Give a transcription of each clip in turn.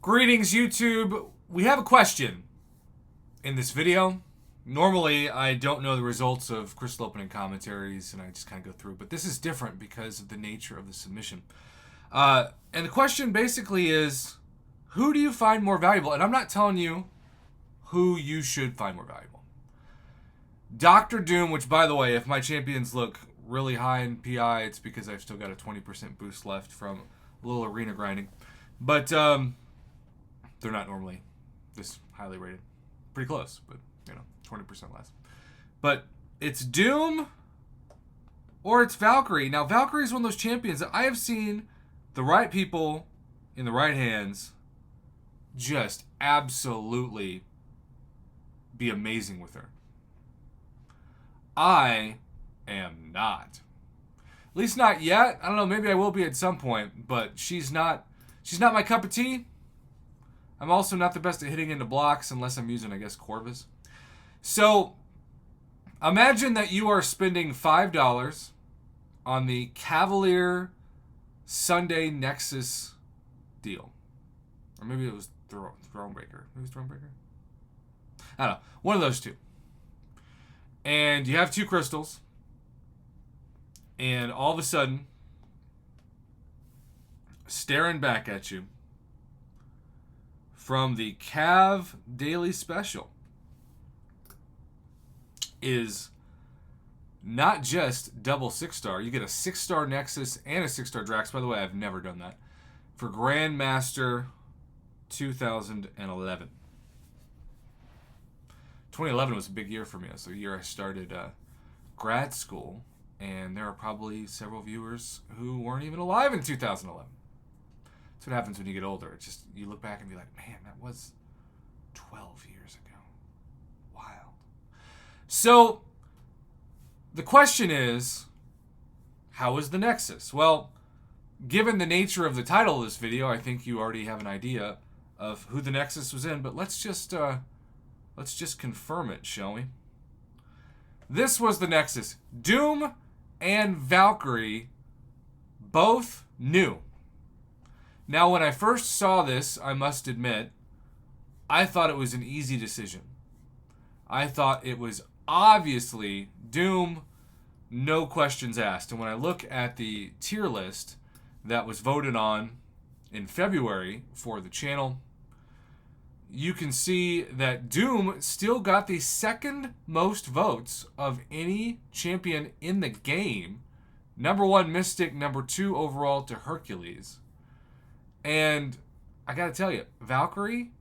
Greetings, YouTube. We have a question in this video. Normally, I don't know the results of crystal opening commentaries, and I just kind of go through. But this is different because of the nature of the submission. And the question basically is, who do you find more valuable? And I'm not telling you who you should find more valuable. Dr. Doom, which, by the way, if my champions look really high in PI, it's because I've still got a 20% boost left from a little arena grinding. But they're not normally this highly rated. Pretty close, but, 20% less. But it's Doom or it's Valkyrie. Now, Valkyrie is one of those champions that I have seen the right people in the right hands just absolutely be amazing with her. I am not. At least not yet. I don't know, maybe I will be at some point, but she's not my cup of tea. I'm also not the best at hitting into blocks unless I'm using, I guess, Corvus. So, imagine that you are spending $5 on the Cavalier Sunday Nexus deal. Or maybe it was Thronebreaker. Maybe it was Thronebreaker? I don't know. One of those two. And you have two crystals. And all of a sudden, staring back at you from the Cav Daily Special is not just double 6-star. You get a 6-star Nexus and a 6-star Drax. By the way, I've never done that. For Grandmaster 2011. 2011 was a big year for me. It was the year I started grad school. And there are probably several viewers who weren't even alive in 2011. That's what happens when you get older. It's just, you look back and be like, man, that was 12 years ago. Wild. So, the question is, how is the Nexus? Well, given the nature of the title of this video, I think you already have an idea of who the Nexus was in, but let's just confirm it, shall we? This was the Nexus. Doom and Valkyrie, both new. Now, when I first saw this, I must admit, I thought it was an easy decision. I thought it was obviously Doom, no questions asked. And when I look at the tier list that was voted on in February for the channel, you can see that Doom still got the second most votes of any champion in the game. Number 1 Mystic, number 2 overall to Hercules. And I gotta tell you, Valkyrie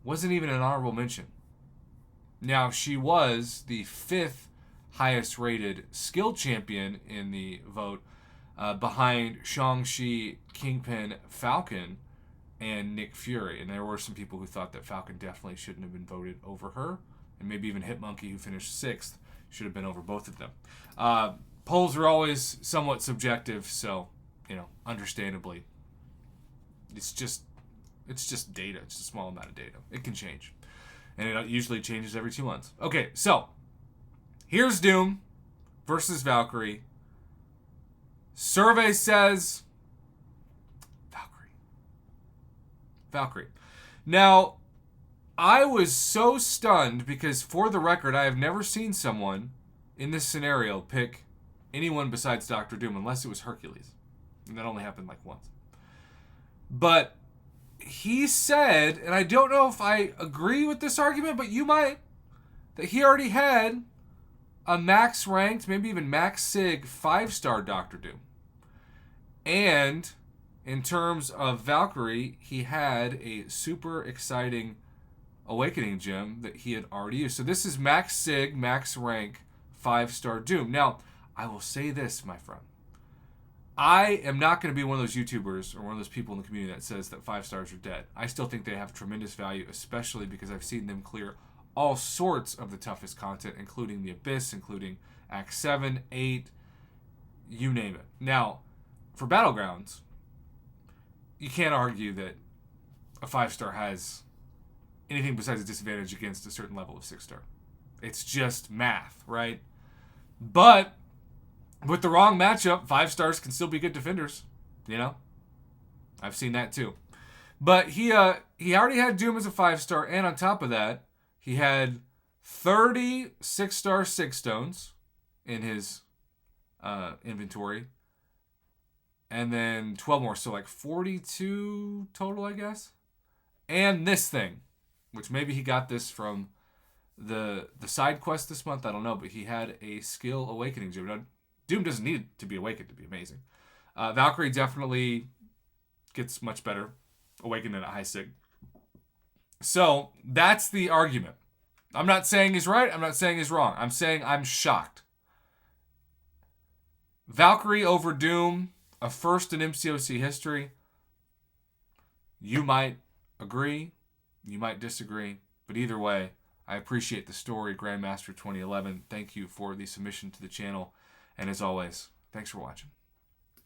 wasn't even an honorable mention. Now, she was the 5th highest rated skill champion in the vote, behind Shang-Chi, Kingpin, Falcon, and Nick Fury. And there were some people who thought that Falcon definitely shouldn't have been voted over her. And maybe even Hitmonkey, who finished 6th, should have been over both of them. Polls are always somewhat subjective, so, understandably, it's just data. It's a small amount of data. It can change. And it usually changes every 2 months. Okay, so here's Doom versus Valkyrie. Survey says Valkyrie. Now, I was so stunned because, for the record, I have never seen someone in this scenario pick anyone besides Dr. Doom, unless it was Hercules. And that only happened like once. But he said, and I don't know if I agree with this argument, but you might, that he already had a max ranked, maybe even max sig 5-star Dr. Doom. And in terms of Valkyrie, he had a super exciting Awakening gem that he had already used. So this is max sig, max rank, 5-star Doom. Now, I will say this, my friend. I am not going to be one of those YouTubers or one of those people in the community that says that 5-stars are dead. I still think they have tremendous value, especially because I've seen them clear all sorts of the toughest content, including the Abyss, including Act 7, 8, you name it. Now, for Battlegrounds, you can't argue that a 5-star has anything besides a disadvantage against a certain level of 6-star. It's just math, right? But with the wrong matchup, 5-stars can still be good defenders. I've seen that too. But he already had Doom as a 5-star, and on top of that, he had 30 6-star 6 stones in his inventory. And then 12 more, so like 42 total, I guess. And this thing, which maybe he got this from the side quest this month, I don't know, but he had a skill awakening gem. Now, Doom doesn't need to be awakened to be amazing. Valkyrie definitely gets much better awakened at a high sig. So that's the argument. I'm not saying he's right. I'm not saying he's wrong. I'm saying I'm shocked. Valkyrie over Doom, a first in MCOC history. You might agree. You might disagree. But either way, I appreciate the story, Grandmaster 2011. Thank you for the submission to the channel. And as always, thanks for watching.